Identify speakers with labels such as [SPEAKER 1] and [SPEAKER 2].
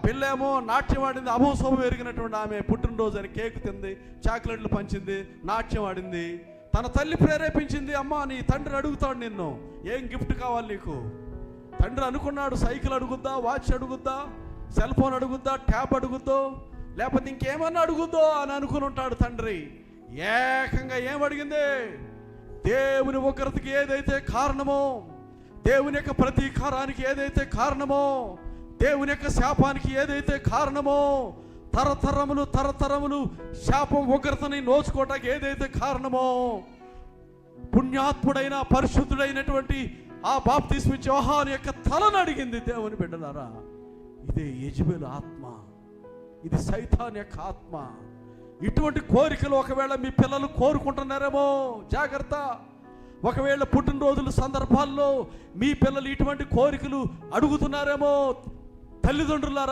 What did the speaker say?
[SPEAKER 1] పిల్లేమో నాట్యం ఆడింది, అభోశోభం ఎరిగినటువంటి ఆమె పుట్టినరోజు అని కేక్ తింది, చాక్లెట్లు పంచింది, నాట్యం ఆడింది. తన తల్లి ప్రేరేపించింది, అమ్మ నీ తండ్రి అడుగుతాడు నిన్ను, ఏం గిఫ్ట్ కావాలి నీకు. తండ్రి అనుకున్నాడు, సైకిల్ అడుగుద్దా, వాచ్ అడుగుద్దా, సెల్ ఫోన్ అడుగుద్దా, ట్యాబ్ అడుగుద్దో, లేకపోతే ఇంకేమన్నా అడుగుద్దో అని అనుకుని ఉంటాడు తండ్రి. ఏకంగా ఏమడిగింది? దేవుని ఉగ్రతకి ఏదైతే కారణమో, దేవుని యొక్క ప్రతీకారానికి ఏదైతే కారణమో, దేవుని యొక్క శాపానికి ఏదైతే కారణమో, తరతరములు శాపం ఉగ్రతని నోచుకోవటానికి ఏదైతే కారణమో, పుణ్యాత్ముడైన పరిశుద్ధుడైనటువంటి ఆ బాప్తిస్మ యోహాను యొక్క తలను అడిగింది. దేవుని బిడ్డలారా, ఇదే యెజెబెలు ఆత్మ, ఇది సైతాన్ యొక్క ఆత్మ. ఇటువంటి కోరికలు ఒకవేళ మీ పిల్లలు కోరుకుంటున్నారేమో జాగ్రత్త. ఒకవేళ పుట్టినరోజుల సందర్భాల్లో మీ పిల్లలు ఇటువంటి కోరికలు అడుగుతున్నారేమో, తల్లిదండ్రులారా